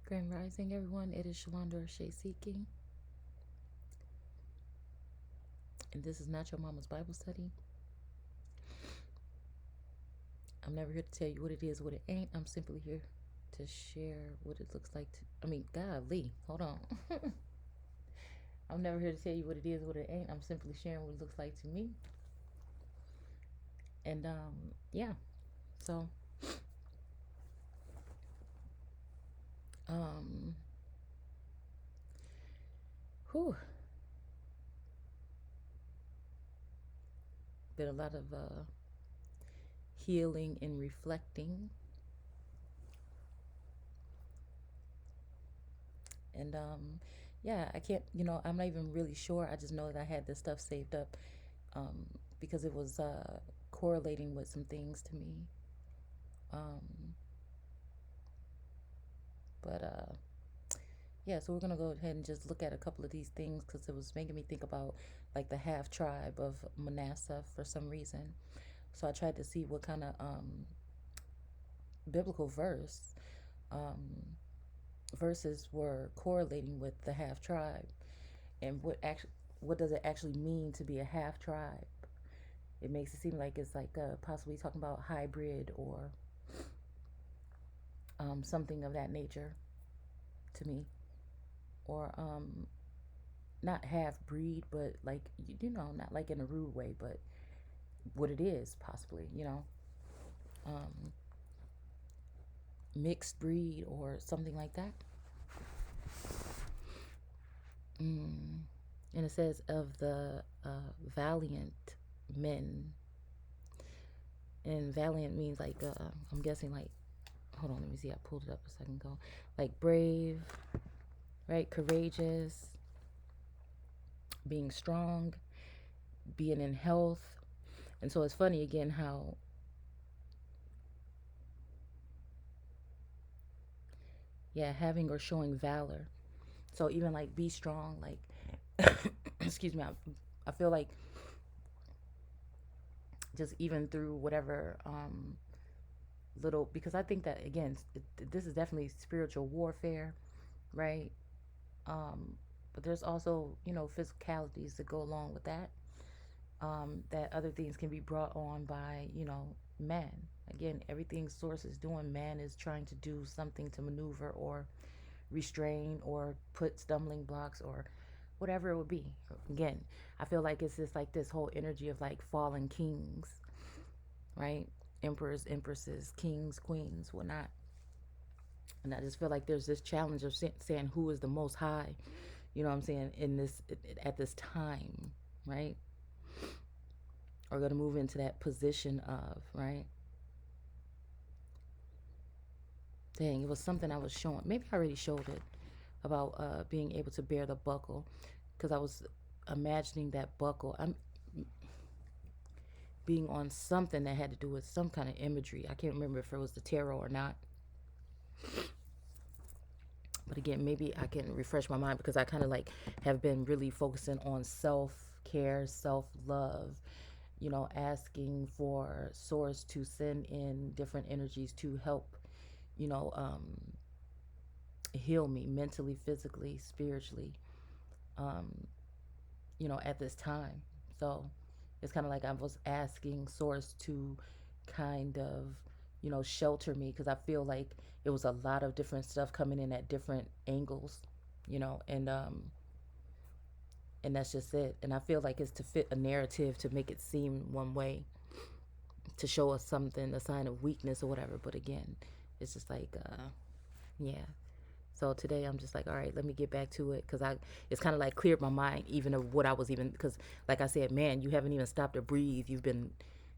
Grand Rising, everyone. It is Shalonda Shea Seeking, and this is not your mama's Bible study. I'm never here to tell you what it is, what it ain't. I'm simply here to share what it looks like. Golly, hold on. I'm never here to tell you what it is, what it ain't. I'm simply sharing what it looks like to me. And yeah. So um, whew, been a lot of healing and reflecting. And yeah, I can't, I'm not even really sure. I just know that I had this stuff saved up um, because it was correlating with some things to me. Um, but yeah, so we're going to go ahead and just look at a couple of these things because it was making me think about like the half tribe of Manasseh for some reason. So I tried to see what kind of biblical um, verses were correlating with the half tribe, and what does it actually mean to be a half tribe. It makes it seem like it's like possibly talking about hybrid or something of that nature to me, or not half breed, but like not like in a rude way, but what it is possibly, um, mixed breed or something like that. And it says of the valiant men, and valiant means like I'm guessing like, hold on, let me see, I pulled it up a second ago, like brave, right, courageous, being strong, being in health. And so it's funny again how having or showing valor. So even like be strong, like excuse me, I feel like just even through whatever little, because I think that again this is definitely spiritual warfare, right? But there's also physicalities that go along with that, that other things can be brought on by man. Again, everything source is doing, man is trying to do something to maneuver or restrain or put stumbling blocks or whatever it would be. Again, I feel like it's just like this whole energy of like fallen kings, right? Emperors, empresses, kings, queens, whatnot. And I just feel like there's this challenge of saying who is the most high, you know what I'm saying, in this at this time, right? Or going to move into that position of, right? Dang, it was something I was showing. Maybe I already showed it about being able to bear the buckle, because I was imagining that buckle. I'm being on something that had to do with some kind of imagery. I can't remember if it was the tarot or not. But again, maybe I can refresh my mind, because I kind of like have been really focusing on self-care, self-love, asking for source to send in different energies to help, you know, um, heal me mentally, physically, spiritually, um, at this time. So it's kind of like I was asking source to kind of, shelter me, because I feel like it was a lot of different stuff coming in at different angles, and that's just it. And I feel like it's to fit a narrative, to make it seem one way, to show us something, a sign of weakness or whatever. But again, it's just like, yeah. So today I'm just like, all right, let me get back to it, because it's kind of like cleared my mind even of what I was even, because like I said, man, you haven't even stopped to breathe. You've been,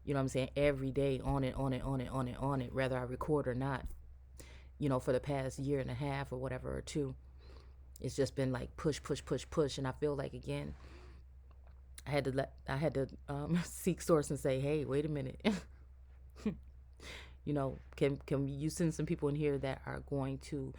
what I'm saying, every day on it, on it, on it, on it, on it, whether I record or not, for the past year and a half or whatever, or two. It's just been like push, push, push, push. And I feel like, again, I had to seek source and say, hey, wait a minute. Can you send some people in here that are going to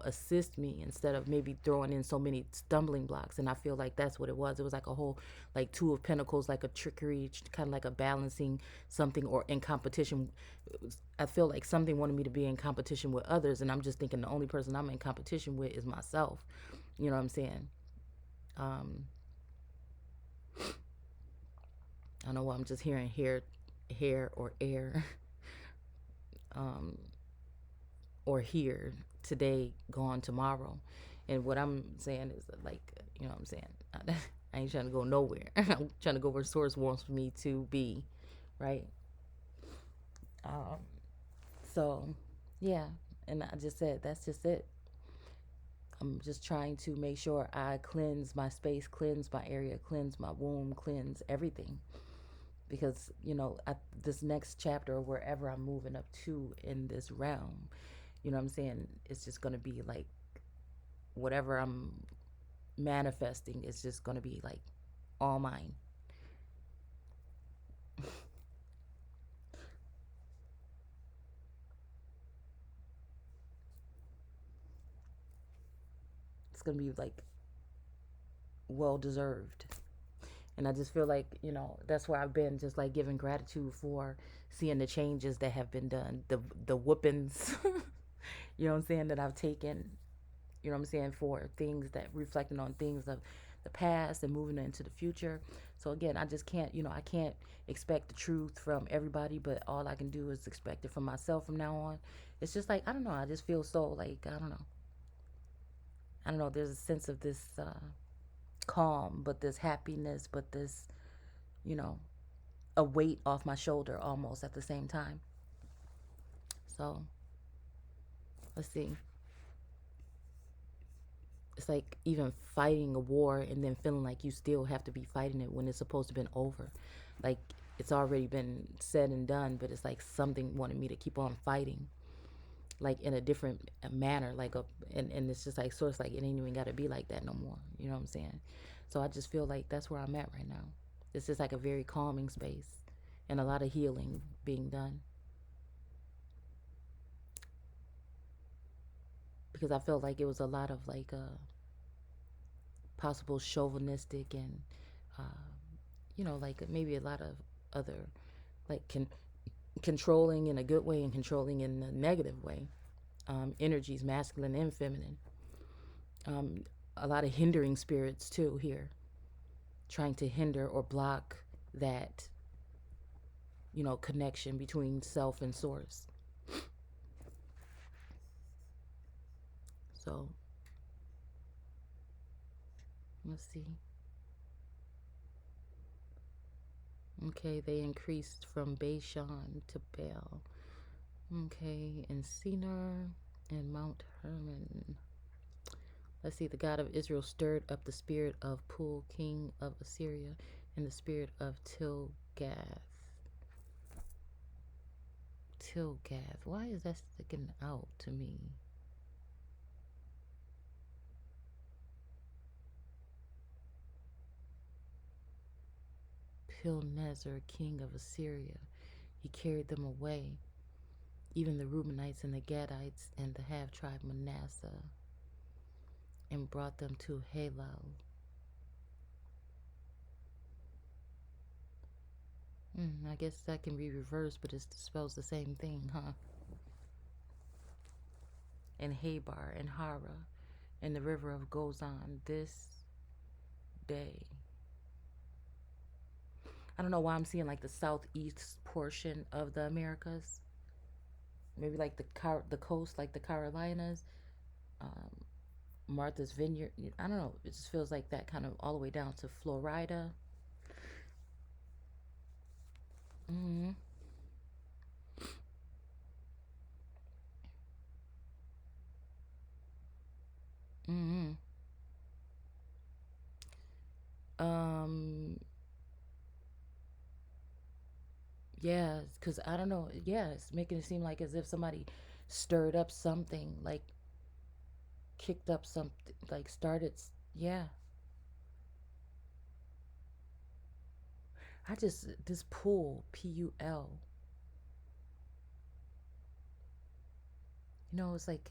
assist me instead of maybe throwing in so many stumbling blocks. And I feel like that's what it was. It was like a whole, like, two of pentacles, like a trickery, kind of like a balancing something, or in competition. I feel like something wanted me to be in competition with others, and I'm just thinking the only person I'm in competition with is myself. You know what I'm saying? um I don't know why I'm just hearing hair or air. um or here today, gone tomorrow. And what I'm saying is that, like, what I'm saying, I ain't trying to go nowhere. I'm trying to go where source wants me to be, right? um so yeah, and I just said that's just it. I'm just trying to make sure I cleanse my space, cleanse my area, cleanse my womb, cleanse everything. Because, this next chapter, or wherever I'm moving up to in this realm, what I'm saying, it's just going to be like whatever I'm manifesting is just going to be like all mine. It's going to be like well deserved. And I just feel like, that's where I've been, just like giving gratitude for seeing the changes that have been done, the whoopings, what I'm saying, that I've taken, what I'm saying, for things that reflecting on things of the past and moving into the future. So again, I just can't, I can't expect the truth from everybody, but all I can do is expect it from myself from now on. It's just like, I don't know, I just feel so like, I don't know, there's a sense of this calm, but this happiness, but this, you know, a weight off my shoulder almost at the same time. So let's see. It's like even fighting a war and then feeling like you still have to be fighting it when it's supposed to have been over. Like it's already been said and done, but it's like something wanted me to keep on fighting, like in a different manner. Like and it's just like, so it's like it ain't even got to be like that no more. You know what I'm saying? So I just feel like that's where I'm at right now. It's just like a very calming space and a lot of healing being done, because I felt like it was a lot of like possible chauvinistic and uh, like maybe a lot of other, like, controlling in a good way and controlling in a negative way, energies, masculine and feminine. um, a lot of hindering spirits too here, trying to hinder or block that, connection between self and source. So let's see. Okay, they increased from Bashan to Baal. Okay, and Sinar and Mount Hermon. Let's see. The God of Israel stirred up the spirit of Pul, king of Assyria, and the spirit of Tilgath. Tilgath. Why is that sticking out to me? Pilnezer, king of Assyria. He carried them away, even the Reubenites and the Gadites and the half tribe Manasseh, and brought them to Halal. I guess that can be reversed, but it spells the same thing, huh? And Habar and Hara and the river of Gozan this day. I don't know why I'm seeing like the southeast portion of the Americas. Maybe like the coast, like the Carolinas, um, Martha's Vineyard. I don't know. It just feels like that, kind of all the way down to Florida. Mm-hmm. Mm-hmm. Um. Yeah, because I don't know. Yeah, it's making it seem like as if somebody stirred up something, like kicked up something, like started. Yeah, I just this pool, Pul. It's like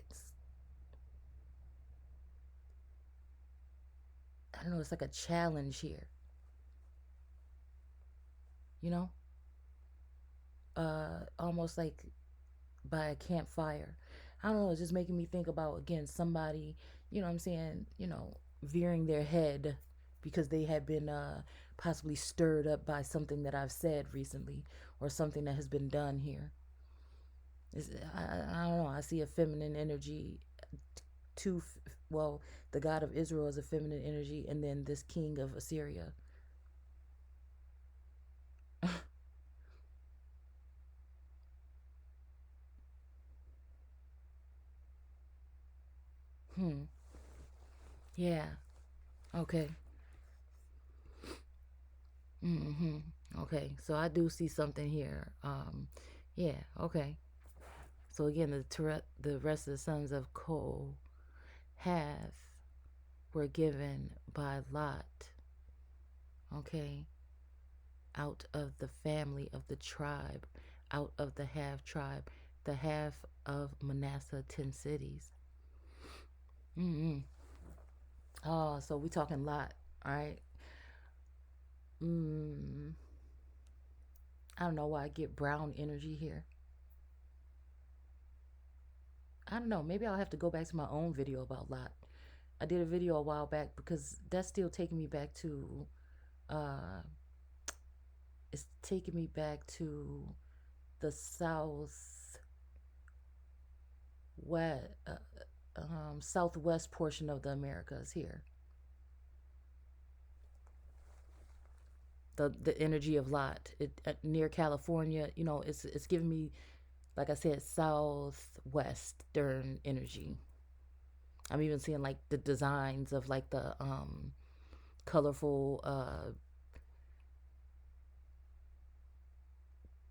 I don't know, it's like a challenge here, you know? Almost like by a campfire. I don't know, it's just making me think about, again, somebody, you know what I'm saying, veering their head because they had been possibly stirred up by something that I've said recently or something that has been done here. I don't know, I see a feminine energy to, well, the God of Israel is a feminine energy, and then this king of Assyria. Hmm. Yeah. Okay. Mm-hmm. Okay. So I do see something here. Yeah. Okay. So again, the rest of the sons of Kohath were given by Lot. Okay. Out of the family of the tribe, out of the half tribe, the half of Manasseh, 10 cities. Mm-hmm. Oh, so we talking Lot, all right? Mm, I don't know why I get brown energy here. I don't know. Maybe I'll have to go back to my own video about Lot. I did a video a while back because that's still taking me back to, uh, it's taking me back to the southwest portion of the Americas here. The energy of Lot, near California. It's giving me, like I said, southwestern energy. I'm even seeing like the designs of like the colorful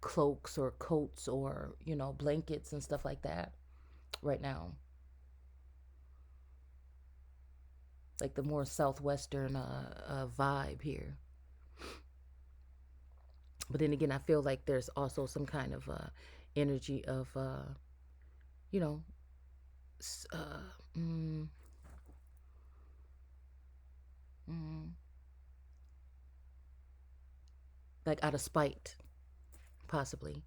cloaks or coats or blankets and stuff like that right now, like the more southwestern vibe here. But then again, I feel like there's also some kind of energy of you know uh, mm, mm, like out of spite, possibly.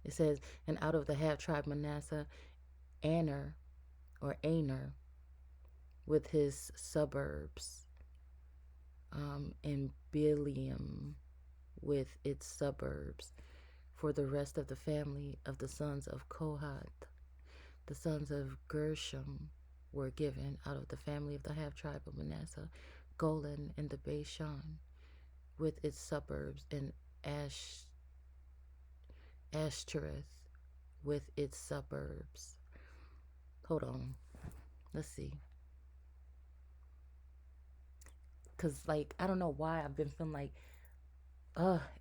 It says, and out of the half tribe Manasseh, Aner or Aner with his suburbs, and Biliam with its suburbs. For the rest of the family of the sons of Kohath, the sons of Gershom were given out of the family of the half tribe of Manasseh, Golan and the Bashan with its suburbs, and Ashtoreth with its suburbs. Hold on. Let's see. Because, like, I don't know why I've been feeling like,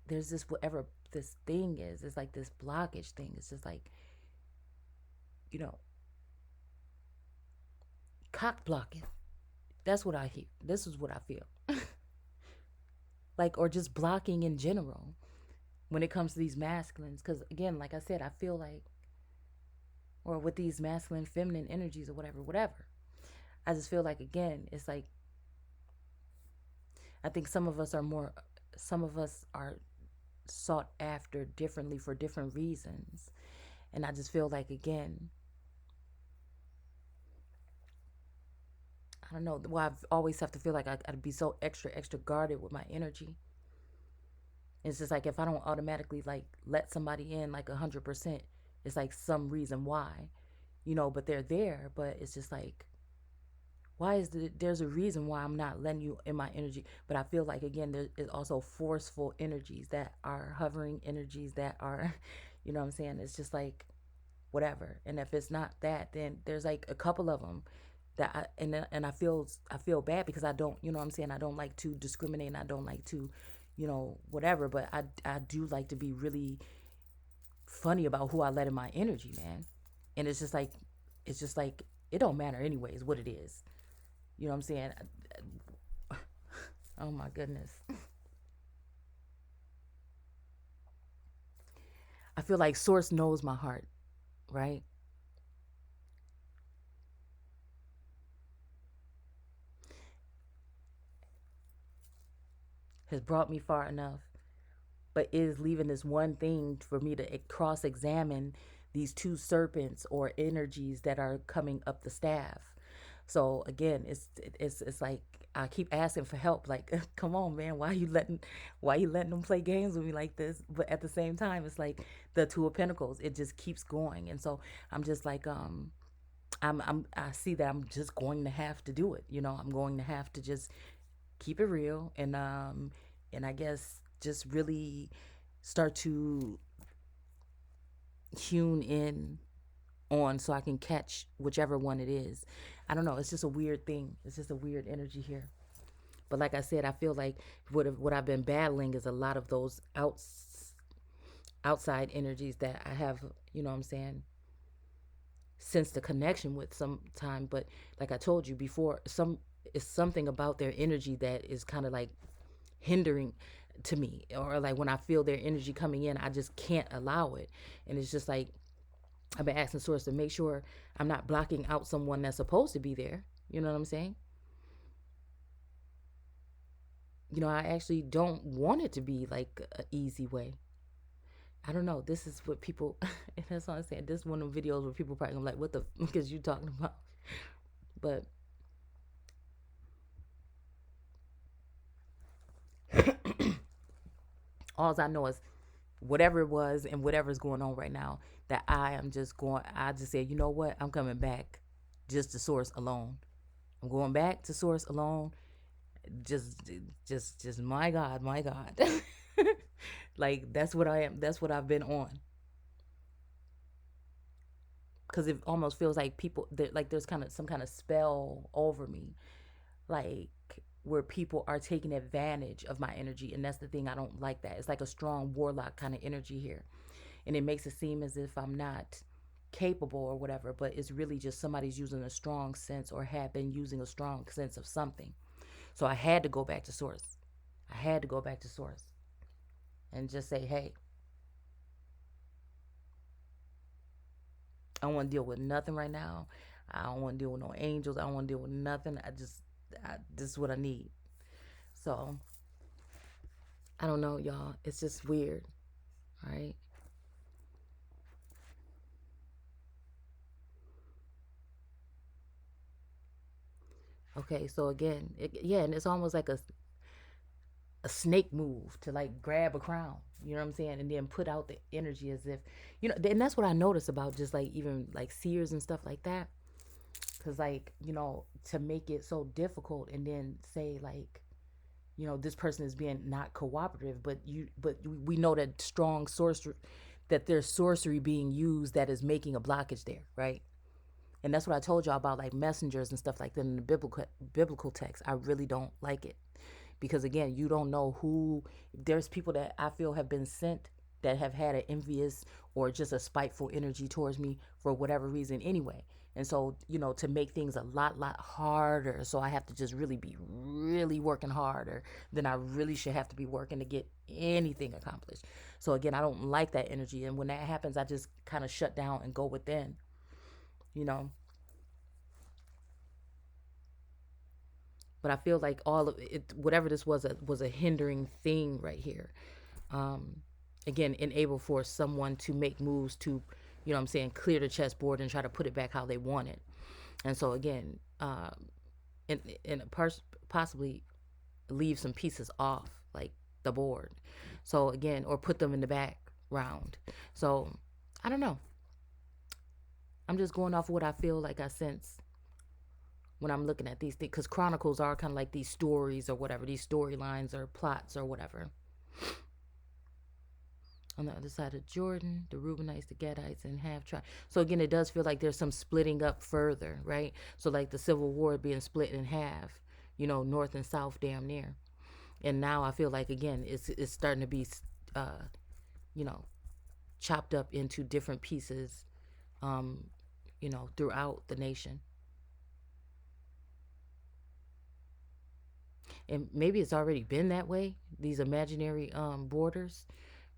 there's this, whatever this thing is. It's like this blockage thing. It's just like, you know, cock blocking. That's what I hear. This is what I feel. Like, or just blocking in general when it comes to these masculines. Because, again, like I said, I feel like, or with these masculine, feminine energies or whatever. I just feel like, again, it's like, I think some of us are sought after differently for different reasons. And I just feel like, again, I don't know. Well, I always have to feel like I gotta be so extra guarded with my energy. It's just like if I don't automatically like let somebody in like 100%, it's like some reason why, but they're there. But it's just like, why there's a reason why I'm not letting you in my energy. But I feel like, again, there is also forceful energies that are hovering energies that are, you know what I'm saying? It's just like whatever. And if it's not that, then there's like a couple of them that I feel bad because I don't, you know what I'm saying? I don't like to discriminate, and I don't like to, whatever, but I do like to be really funny about who I let in my energy, man. And it's just like it don't matter anyways what it is. You know what I'm saying? Oh my goodness. I feel like source knows my heart, right? has brought me far enough, but is leaving this one thing for me to cross examine these two serpents or energies that are coming up the staff. So again, it's like I keep asking for help. Like, come on, man, why you letting them play games with me like this? But at the same time, it's like the Two of Pentacles. It just keeps going, and so I'm just like, I see that I'm just going to have to do it. You know, I'm going to have to just keep it real, and I guess just really start to tune in on so I can catch whichever one it is. I don't know. It's just a weird thing. It's just a weird energy here. But like I said, I feel like what I've been battling is a lot of those outside energies that I have, you know what I'm saying, since the connection with some time. But like I told you before, it's something about their energy that is kind of like hindering to me, or like when I feel their energy coming in, I just can't allow it. And it's just like I've been asking source to make sure I'm not blocking out someone that's supposed to be there. You know what I'm saying? You know, I actually don't want it to be like an easy way. I don't know. This is what people, and that's what I'm saying. This is one of the videos where people probably gonna be like, what the fuck is you talking about? But all I know is whatever it was and whatever's going on right now, that I just said, you know what? I'm coming back just to source alone. I'm going back to source alone. Just, just my God, my God. Like, that's what I am. That's what I've been on. Because it almost feels like like there's kind of some kind of spell over me, like where people are taking advantage of my energy, and that's the thing. I don't like that. It's like a strong warlock kind of energy here, and it makes it seem as if I'm not capable or whatever, but it's really just somebody's using a strong sense or have been using a strong sense of something. So I had to go back to source. I had to go back to source and just say, hey, I don't want to deal with nothing right now. I don't want to deal with no angels. I don't want to deal with nothing. This is what I need. So I don't know, y'all. It's just weird, right? Okay, so again, yeah, and it's almost like a snake move to like grab a crown. You know what I'm saying? And then put out the energy as if, and that's what I notice about just like even like seers and stuff like that. Cause like, to make it so difficult and then say like, this person is being not cooperative, but we know that strong sorcery, that there's sorcery being used that is making a blockage there, right? And that's what I told y'all about like messengers and stuff like that in the biblical text. I really don't like it because again, you don't know who. There's people that I feel have been sent that have had an envious or just a spiteful energy towards me for whatever reason anyway. And so, to make things a lot harder, so I have to just really be really working harder than I really should have to be working to get anything accomplished. So again, I don't like that energy, and when that happens, I just kind of shut down and go within, you know. But I feel like all of it, whatever this was a hindering thing right here. Um, Again, enable for someone to make moves to, what I'm saying, clear the chessboard and try to put it back how they want it. And so again, and possibly leave some pieces off like the board. So again, or put them in the background. So I don't know. I'm just going off of what I feel like I sense when I'm looking at these things, because chronicles are kind of like these stories or whatever, these storylines or plots or whatever. On the other side of Jordan, the Reubenites, the Gadites, and half tribe. So again, it does feel like there's some splitting up further, right? So like the Civil War being split in half, north and south, damn near. And now I feel like again, it's starting to be, you know, chopped up into different pieces, throughout the nation. And maybe it's already been that way, these imaginary borders,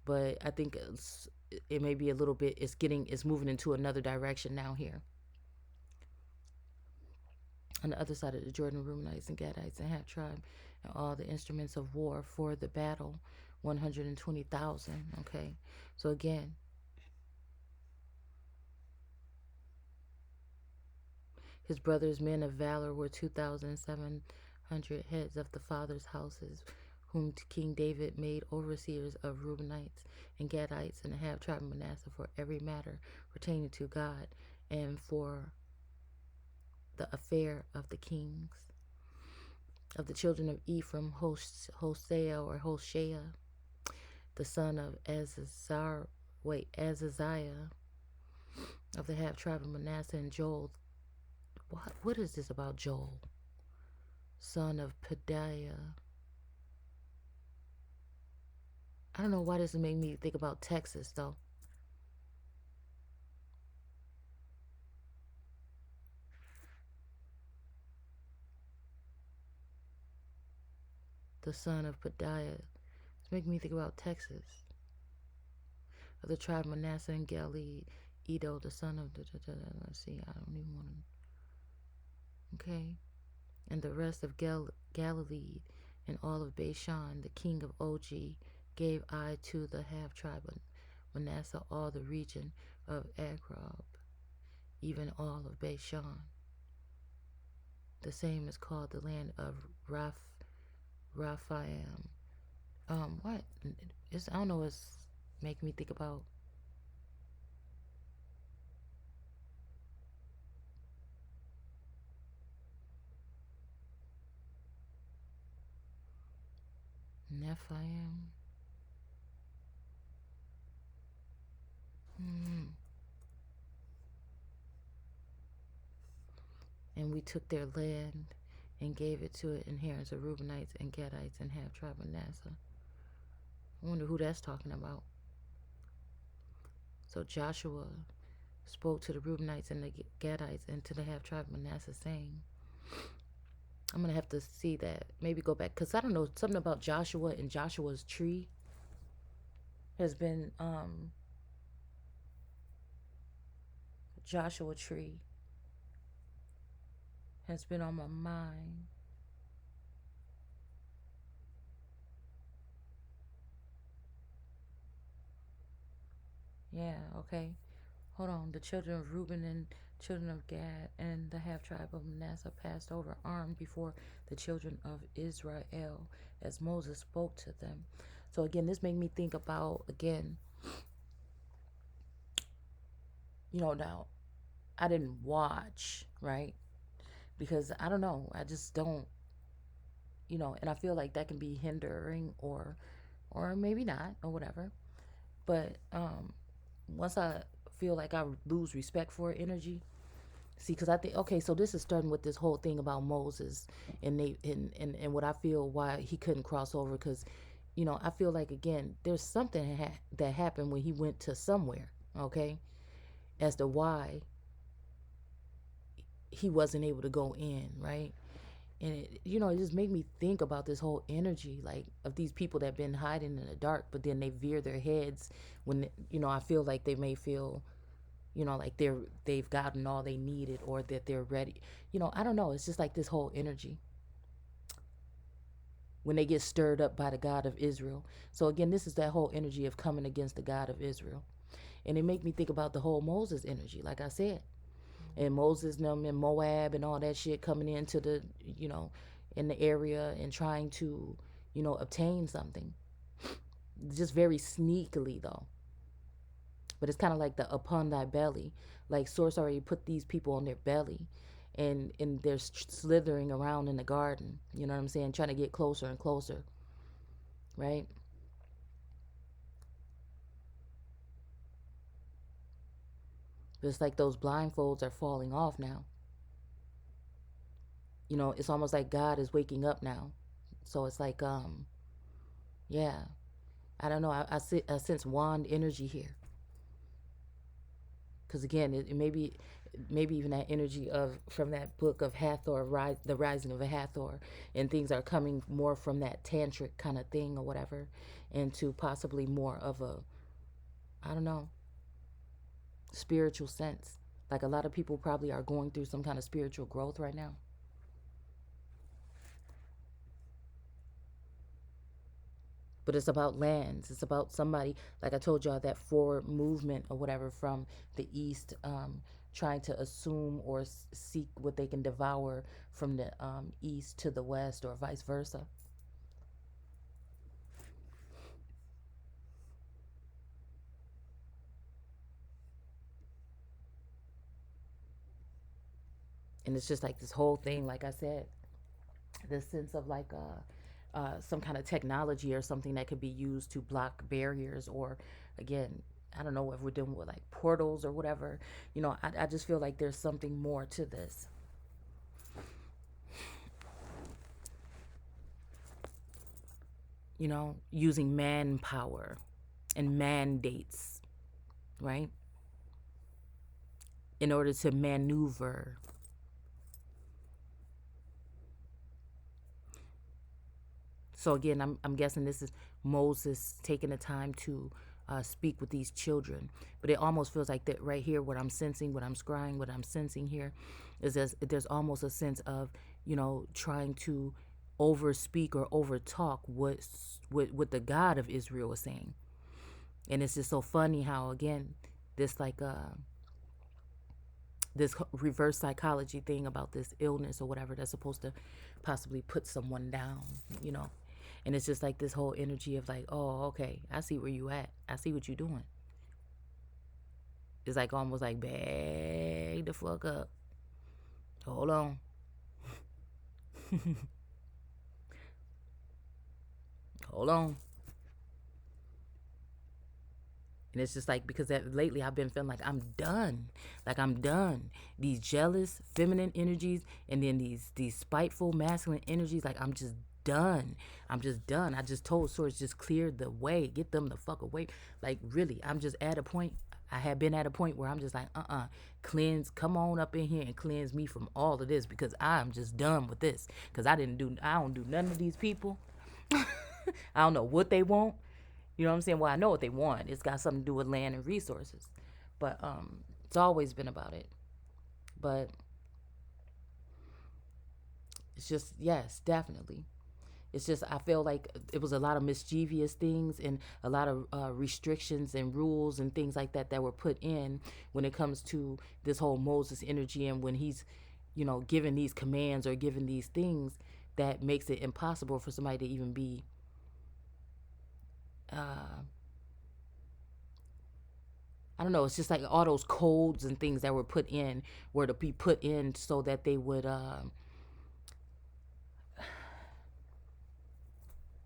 but I think it may be a little bit, it's moving into another direction now here. On the other side of the Jordan, Reubenites and Gadites and half tribe, and all the instruments of war for the battle, 120,000. Okay, so again, his brothers' men of valor were 2,700 heads of the fathers' houses, whom King David made overseers of Reubenites and Gadites and the half tribe of Manasseh for every matter pertaining to God and for the affair of the kings. Of the children of Ephraim, Hosea or Hoshea, the son of Azaziah, of the half tribe of Manasseh, and Joel. What is this about Joel? Son of Pedaiah. I don't know why this made me think about Texas, though. The son of Pedaiah. It's making me think about Texas. Of the tribe of Manasseh and Galilee, Edo, the son of... Let's see, I don't even want to... Okay. And the rest of Galilee and all of Bashan, the king of Og, gave I to the half tribe of Manasseh all the region of Agrab, even all of Bashan. The same is called the land of Raphaim. What? I don't know. It's making me think about Nephiim. And we took their land and gave it to it inheritance of Reubenites and Gadites and half tribe of Manasseh. I wonder who that's talking about. So Joshua spoke to the Reubenites and the Gadites and to the half tribe of Manasseh, saying, I'm going to have to see that. Maybe go back. Because I don't know. Something about Joshua and Joshua's tree has been, Joshua tree has been on my mind. Yeah, okay. Hold on. The children of Reuben and children of Gad and the half tribe of Manasseh passed over armed before the children of Israel as Moses spoke to them. So again, this made me think about, again, now I didn't watch, right? Because I don't know. I just don't, and I feel like that can be hindering or maybe not or whatever. But once I feel like I lose respect for energy, see, because I think, okay, so this is starting with this whole thing about Moses and and what I feel why he couldn't cross over, because I feel like, again, there's something that happened when he went to somewhere, okay, as to why he wasn't able to go in, right? And it just made me think about this whole energy, like, of these people that been hiding in the dark, but then they veer their heads when I feel like they may feel like they've gotten all they needed, or that they're ready. I don't know. It's just like this whole energy when they get stirred up by the God of Israel. So again, this is that whole energy of coming against the God of Israel. And it make me think about the whole Moses energy, like I said. And Moses and them and Moab and all that shit coming into the, in the area and trying to, obtain something. Just very sneakily, though. But it's kind of like the upon thy belly. Like, Source already put these people on their belly, and they're slithering around in the garden. You know what I'm saying? Trying to get closer and closer, right? But it's like those blindfolds are falling off now. It's almost like God is waking up now. So it's like, yeah, I don't know. I sense wand energy here. Because again, it maybe even that energy of from that book of Hathor, the rising of a Hathor, and things are coming more from that tantric kind of thing or whatever, into possibly more of a, I don't know, spiritual sense. Like, a lot of people probably are going through some kind of spiritual growth right now. but it's about lands. It's about somebody, like I told y'all, that forward movement or whatever from the east, trying to assume or seek what they can devour from the east to the west, or vice versa. And it's just like this whole thing, like I said, this sense of like some kind of technology or something that could be used to block barriers, or again, I don't know if we're dealing with like portals or whatever. I just feel like there's something more to this. Using manpower and mandates, right? In order to maneuver. So again, I'm guessing this is Moses taking the time to speak with these children. But it almost feels like that right here, what I'm sensing, what I'm scrying, what I'm sensing here is there's almost a sense of, trying to over speak or over talk what the God of Israel is saying. And it's just so funny how, again, this like this reverse psychology thing about this illness or whatever that's supposed to possibly put someone down, you know. And it's just like this whole energy of like, oh, okay, I see where you at. I see what you're doing. It's like almost like bag the fuck up. Hold on. Hold on. And it's just like, because lately I've been feeling like I'm done. Like I'm done. These jealous feminine energies, and then these spiteful masculine energies, like I'm just done. I'm just done. I just told Source, just clear the way. Get them the fuck away. Like really, I'm just at a point. I had been at a point where I'm just like, cleanse, come on up in here and cleanse me from all of this, because I'm just done with this. Because I don't do none of these people. I don't know what they want. You know what I'm saying? Well, I know what they want. It's got something to do with land and resources. But it's always been about it. But it's just, yes, definitely. It's just, I feel like it was a lot of mischievous things and a lot of restrictions and rules and things like that were put in when it comes to this whole Moses energy, and when he's, given these commands or given these things, that makes it impossible for somebody to even be I don't know. It's just like all those codes and things that were put in were to be put in so that they would.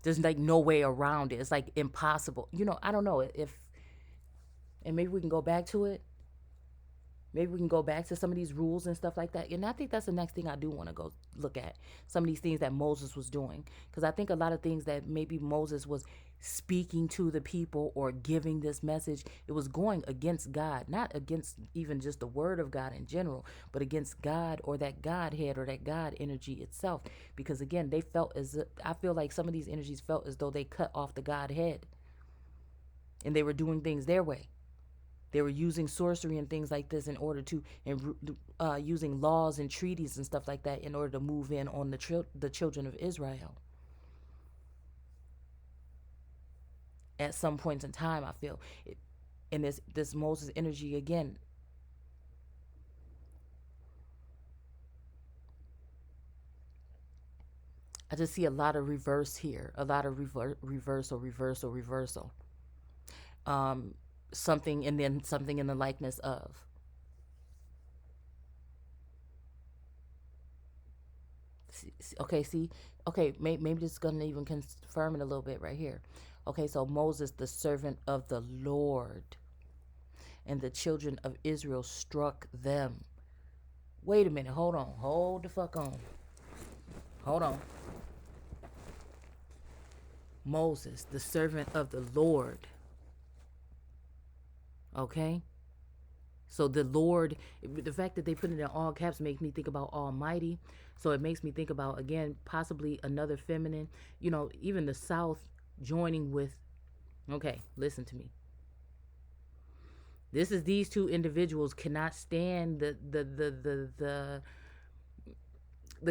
There's like no way around it. It's like impossible. I don't know if, and maybe we can go back to it. Maybe we can go back to some of these rules and stuff like that. And I think that's the next thing I do want to go look at. Some of these things that Moses was doing. Because I think a lot of things that maybe Moses was speaking to the people or giving this message, it was going against God. Not against even just the word of God in general, but against God or that Godhead or that God energy itself. Because again, they felt I feel like some of these energies felt as though they cut off the Godhead. And they were doing things their way. They were using sorcery and things like this in order to, and using laws and treaties and stuff like that in order to move in on the children of Israel. At some points in time, I feel, and this Moses energy again. I just see a lot of reverse here, a lot of reversal. Something and then something in the likeness of. Okay, see, okay, maybe this is gonna even confirm it a little bit right here. Okay, so Moses, the servant of the Lord, and the children of Israel struck them. Wait a minute, hold the fuck on. Hold on. Moses, the servant of the Lord. Okay? So the Lord, the fact that they put it in all caps makes me think about Almighty. So it makes me think about, again, possibly another feminine, even the South joining with, okay, listen to me. This is these two individuals cannot stand the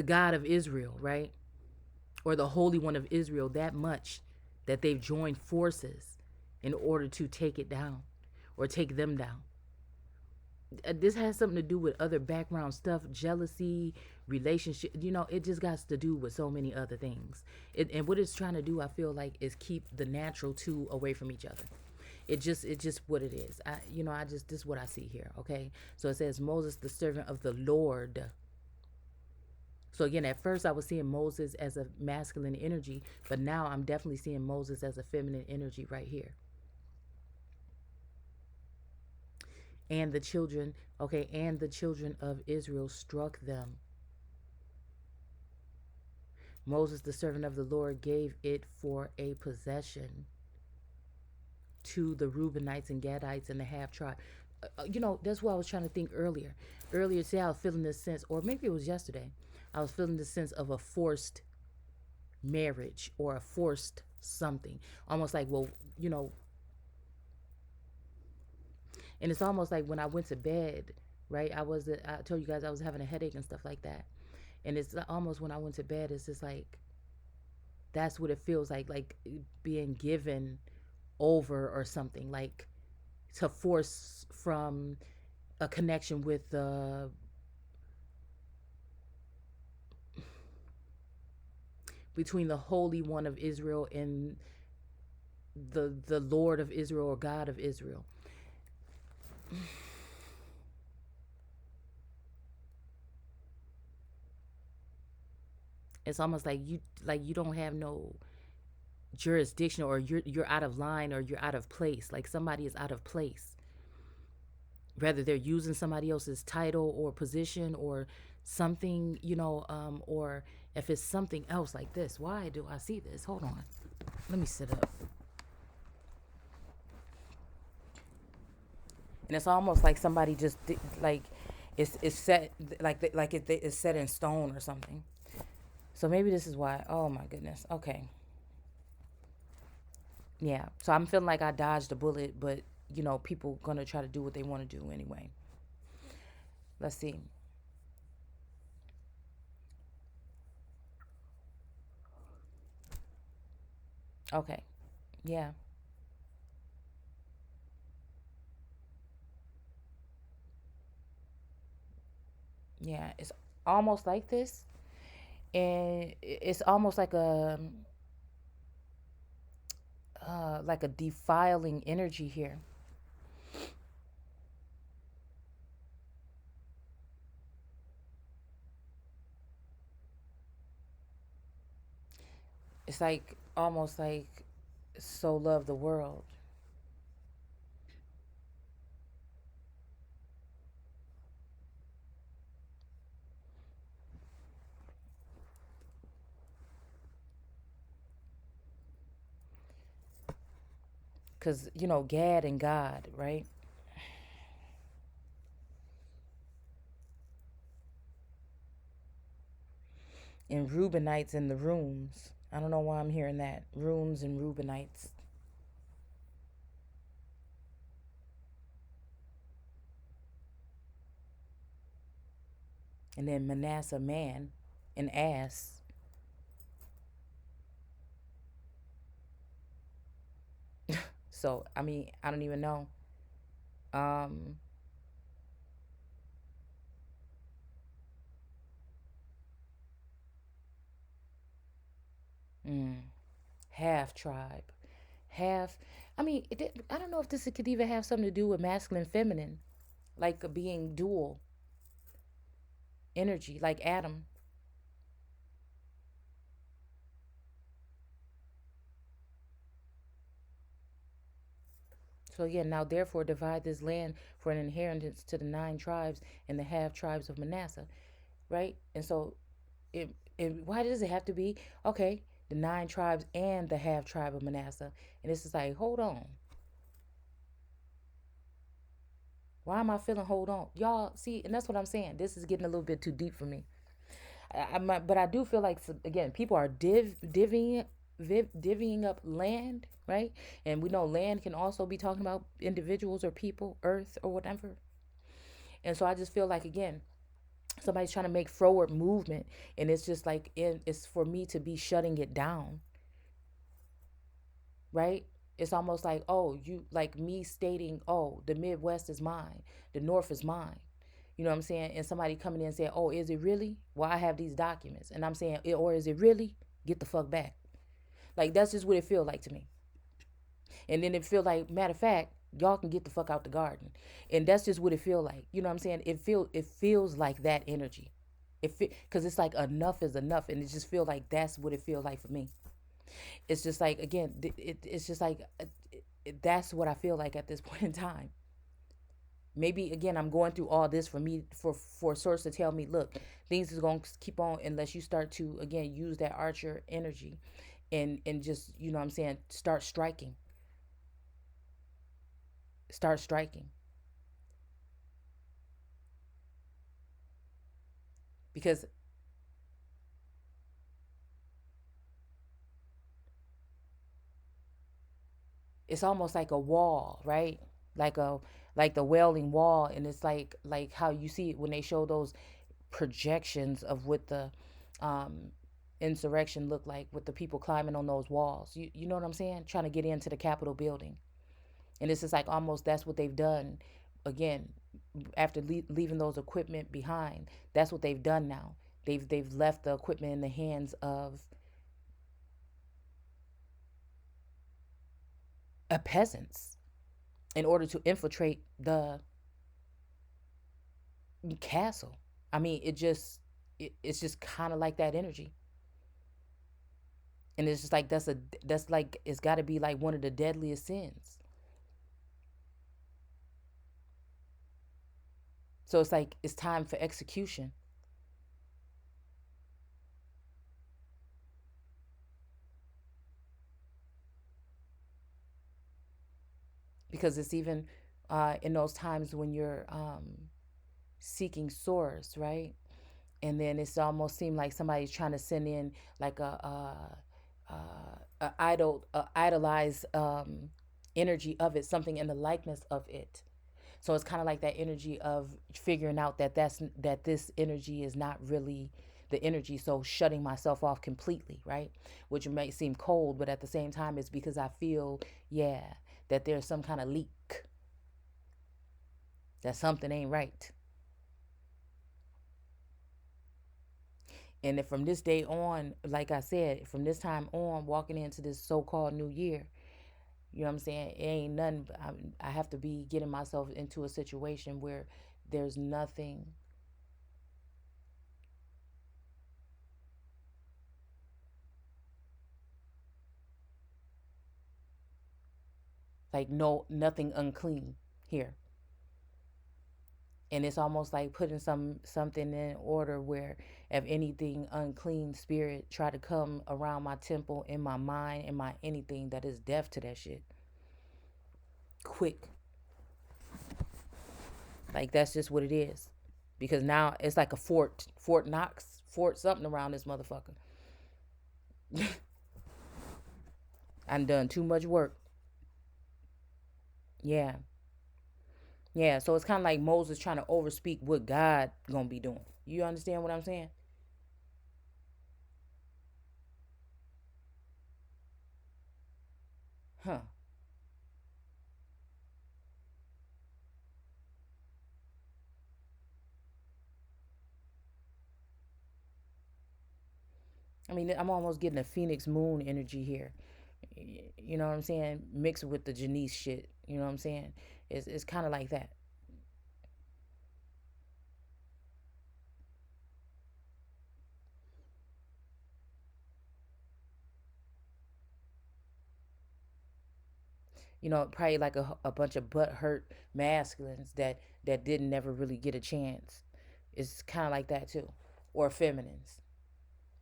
God of Israel, right? Or the Holy One of Israel that much that they've joined forces in order to take it down or take them down. This has something to do with other background stuff, jealousy, relationship. It just got to do with so many other things. And what it's trying to do, I feel like, is keep the natural two away from each other. It just what it is. This is what I see here. Okay, so it says Moses, the servant of the Lord. So again, at first I was seeing Moses as a masculine energy, but now I'm definitely seeing Moses as a feminine energy right here. And the children, okay, and the children of Israel struck them. Moses, the servant of the Lord, gave it for a possession to the Reubenites and Gadites and the half tribe. That's what I was trying to think earlier. Earlier today, I was feeling this sense, or maybe it was yesterday, I was feeling this sense of a forced marriage or a forced something. Almost like, well, and it's almost like when I went to bed, right? I told you guys I was having a headache and stuff like that. And it's almost when I went to bed, it's just like, that's what it feels like being given over or something, like to force from a connection with between the Holy One of Israel and the Lord of Israel or God of Israel. It's almost like you don't have no jurisdiction, or you're out of line, or you're out of place. Like somebody is out of place, whether they're using somebody else's title or position or something, or if it's something else like this. Why do I see this? Hold on, let me sit up. And it's almost like somebody just like it's set, like it's set in stone or something. So maybe this is why. Oh my goodness. Okay. Yeah. So I'm feeling like I dodged a bullet, but people gonna try to do what they want to do anyway. Let's see. Okay. Yeah. Yeah. It's almost like this, and it's almost like a defiling energy here. It's like almost like so love the world. Because Gad and God, right? And Reubenites in the rooms. I don't know why I'm hearing that. Rooms and Reubenites. And then Manasseh, man, an ass. So, I mean, I don't even know. Um, mm, half tribe. Half, I mean, I don't know if this could even have something to do with masculine, feminine, like being dual energy, like Adam. So again, now therefore divide this land for an inheritance to the 9 tribes and the half tribes of Manasseh, right? And so, why does it have to be okay? The 9 tribes and the half tribe of Manasseh, and this is like, hold on, why am I feeling hold on, y'all? See, and that's what I'm saying. This is getting a little bit too deep for me. But I do feel like again, people are divvying up land, right? And we know land can also be talking about individuals or people, earth or whatever. And so I just feel like again, somebody's trying to make forward movement, and it's just like it's for me to be shutting it down. right? It's almost like, oh, you like me stating, oh, the Midwest is mine, the North is mine. You know what I'm saying? And somebody coming in and saying, oh, is it really? Well, I have these documents. And I'm saying, or is it really? Get the fuck back. Like, that's just what it feel like to me. And then it feel like, matter of fact, y'all can get the fuck out the garden. And that's just what it feel like. You know what I'm saying? It feels like that energy. Because it's like enough is enough. And it just feel like that's what it feel like for me. It's just like, again, it's just like, that's what I feel like at this point in time. Maybe again, I'm going through all this for me, for source to tell me, look, things is going to keep on unless you start to again use that archer energy, and just, you know what I'm saying, start striking, because it's almost like a wall, right? Like a, like the wailing wall. And it's like how you see it when they show those projections of what the um insurrection looked like, with the people climbing on those walls. You know what I'm saying, trying to get into the Capitol building. And it's just like almost that's what they've done again, after leaving those equipment behind. That's what they've done now. They've left the equipment in the hands of peasants in order to infiltrate the castle. I mean, it's just kind of like that energy. And it's just like that's like, it's got to be like one of the deadliest sins. So it's like it's time for execution, because it's even in those times when you're seeking source, right? And then it's almost seemed like somebody's trying to send in like a idolized energy of it, something in the likeness of it. So it's kind of like that energy of figuring out that this energy is not really the energy, so shutting myself off completely, right? Which may seem cold, but at the same time it's because I feel, yeah, that there's some kind of leak, that something ain't right. And if from this day on, like I said, from this time on, walking into this so-called new year, you know what I'm saying, it ain't nothing. I have to be getting myself into a situation where there's nothing, like no, nothing unclean here. And it's almost like putting something in order where if anything unclean spirit try to come around my temple, in my mind, in my anything that is deaf to that shit, quick. Like that's just what it is. Because now it's like a Fort Knox, Fort something around this motherfucker. I done too much work. Yeah. Yeah. So it's kind of like Moses trying to overspeak what God gonna be doing. You understand what I'm saying? Huh. I mean, I'm almost getting a Phoenix Moon energy here. You know what I'm saying? Mixed with the Janice shit. You know what I'm saying? It's kind of like that. You know, probably like a bunch of butt hurt masculines that didn't never really get a chance. It's kind of like that too, or feminines,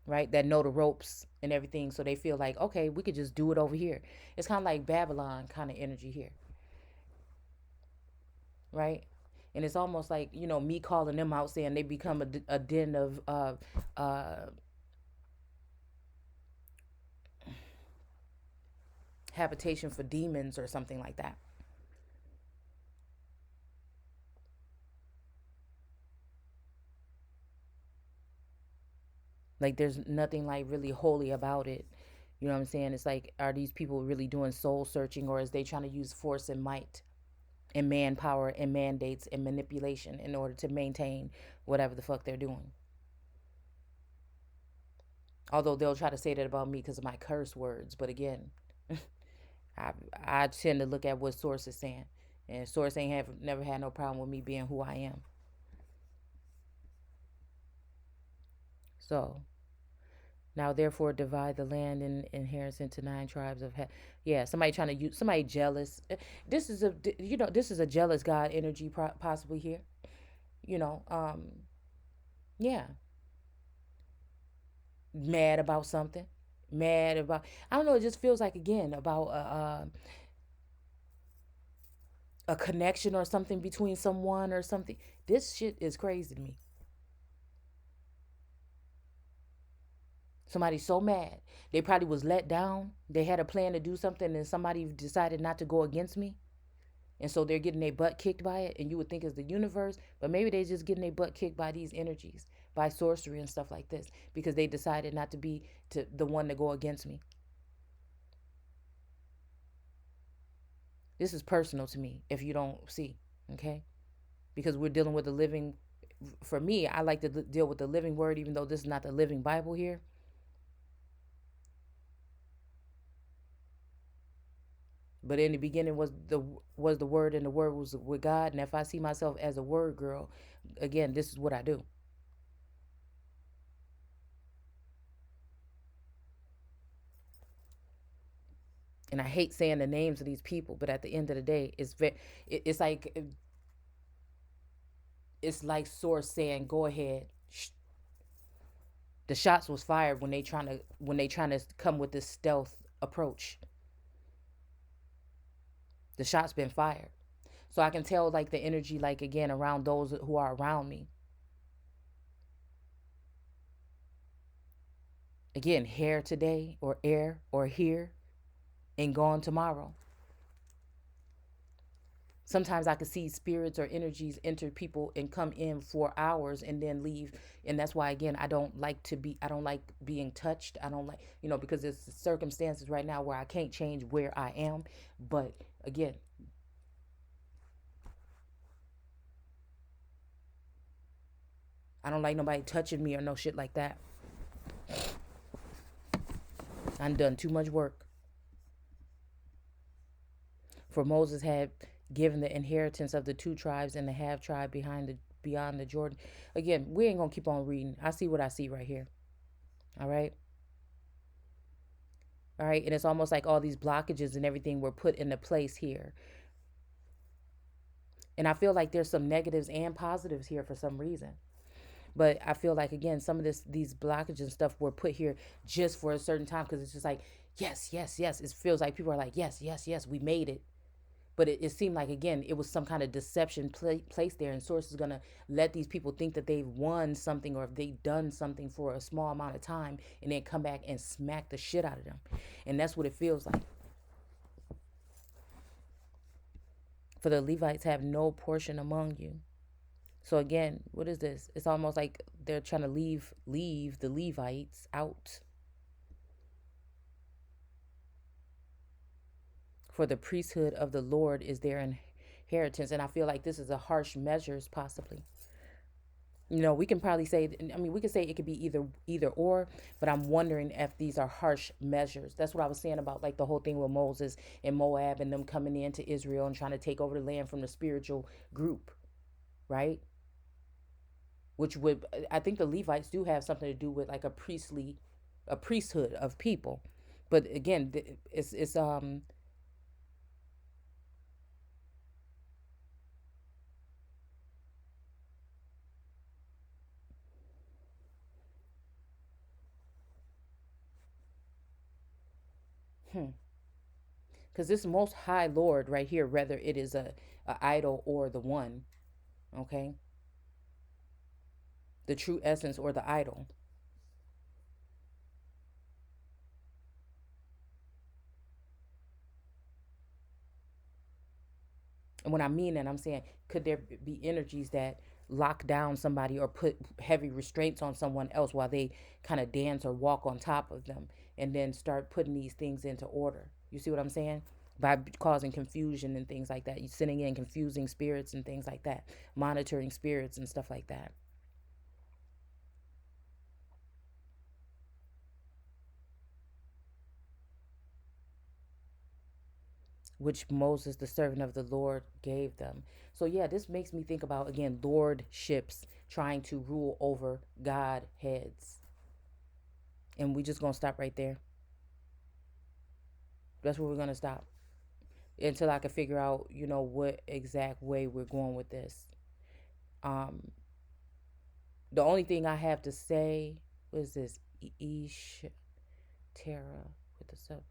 right? That know the ropes and everything, so they feel like, okay, we could just do it over here. It's kind of like Babylon kind of energy here, right? And it's almost like, me calling them out, saying they become a den of habitation for demons or something like that. Like there's nothing like really holy about it. You know what I'm saying? It's like, are these people really doing soul searching, or is they trying to use force and might and manpower and mandates and manipulation in order to maintain whatever the fuck they're doing? Although they'll try to say that about me because of my curse words, but again, I I tend to look at what source is saying, and source ain't have never had no problem with me being who I am. So now, therefore, divide the land and inheritance into 9 tribes of yeah. Somebody trying to use somebody jealous. This is a this is a jealous God energy possibly here. You know, yeah, mad about something, mad about I don't know. It just feels like again about a connection or something between someone or something. This shit is crazy to me. Somebody's so mad. They probably was let down. They had a plan to do something and somebody decided not to go against me. And so they're getting their butt kicked by it. And you would think it's the universe, but maybe they're just getting their butt kicked by these energies, by sorcery and stuff like this, because they decided not to be to the one to go against me. This is personal to me if you don't see, okay? Because we're dealing with the living. For me, I like to deal with the living word, even though this is not the living Bible here. But in the beginning was the word, and the word was with God. And if I see myself as a word girl, again, this is what I do. And I hate saying the names of these people, but at the end of the day, it's like Source saying, "Go ahead." The shots was fired when they trying to come with this stealth approach. The shots been fired, so I can tell like the energy, like again around those who are around me. Again, hair today or air or here and gone tomorrow. Sometimes I could see spirits or energies enter people and come in for hours and then leave. And that's why, again, I don't like being touched. I don't like, because there's circumstances right now where I can't change where I am. But again, I don't like nobody touching me or no shit like that. I've done too much work. For Moses had given the inheritance of the 2 tribes and the half tribe beyond the Jordan. Again, we ain't gonna keep on reading. I see what I see right here. All right. All right. And it's almost like all these blockages and everything were put into place here. And I feel like there's some negatives and positives here for some reason. But I feel like again, some of these blockages and stuff were put here just for a certain time, because it's just like, yes, yes, yes. It feels like people are like, yes, yes, yes, we made it. But it seemed like again it was some kind of deception placed there, and source is going to let these people think that they've won something or if they've done something for a small amount of time, and then come back and smack the shit out of them. And that's what it feels like. For the Levites have no portion among you. So again, what is this? It's almost like they're trying to leave the Levites out. For the priesthood of the Lord is their inheritance. And I feel like this is a harsh measures possibly. We can probably say, I mean, we could say it could be either or, but I'm wondering if these are harsh measures. That's what I was saying about like the whole thing with Moses and Moab and them coming into Israel and trying to take over the land from the spiritual group, right? Which would, I think the Levites do have something to do with like a priesthood of people. But again, it's because this most high Lord right here, whether it is a idol or the one, okay, the true essence or the idol. And when I mean that, I'm saying, could there be energies that lock down somebody or put heavy restraints on someone else while they kind of dance or walk on top of them, and then start putting these things into order. You see what I'm saying? By causing confusion and things like that. You sending in confusing spirits and things like that, monitoring spirits and stuff like that. Which Moses, the servant of the Lord, gave them. So, yeah, this makes me think about, again, lordships trying to rule over God heads. And we just going to stop right there. That's where we're going to stop until I can figure out, what exact way we're going with this. Um, the only thing I have to say was this Ish Terra with the sub.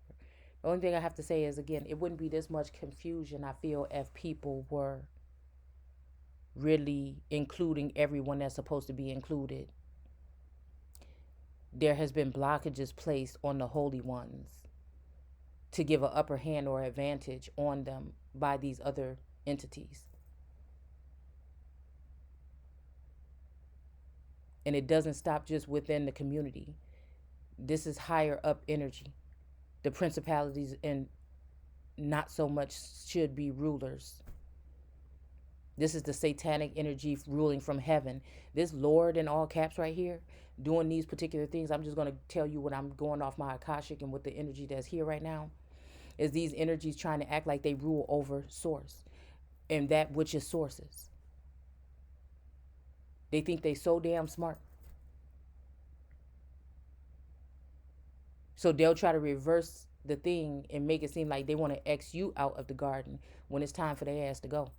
The only thing I have to say is, again, it wouldn't be this much confusion, I feel, if people were really including everyone that's supposed to be included. There has been blockages placed on the holy ones to give an upper hand or advantage on them by these other entities. And it doesn't stop just within the community. This is higher up energy. The principalities and not so much should be rulers. This is the satanic energy ruling from heaven. This Lord in all caps right here doing these particular things. I'm just going to tell you what I'm going off my Akashic and with the energy that's here right now. Is these energies trying to act like they rule over source and that which is sources. They think they so damn smart. So they'll try to reverse the thing and make it seem like they want to X you out of the garden when it's time for their ass to go.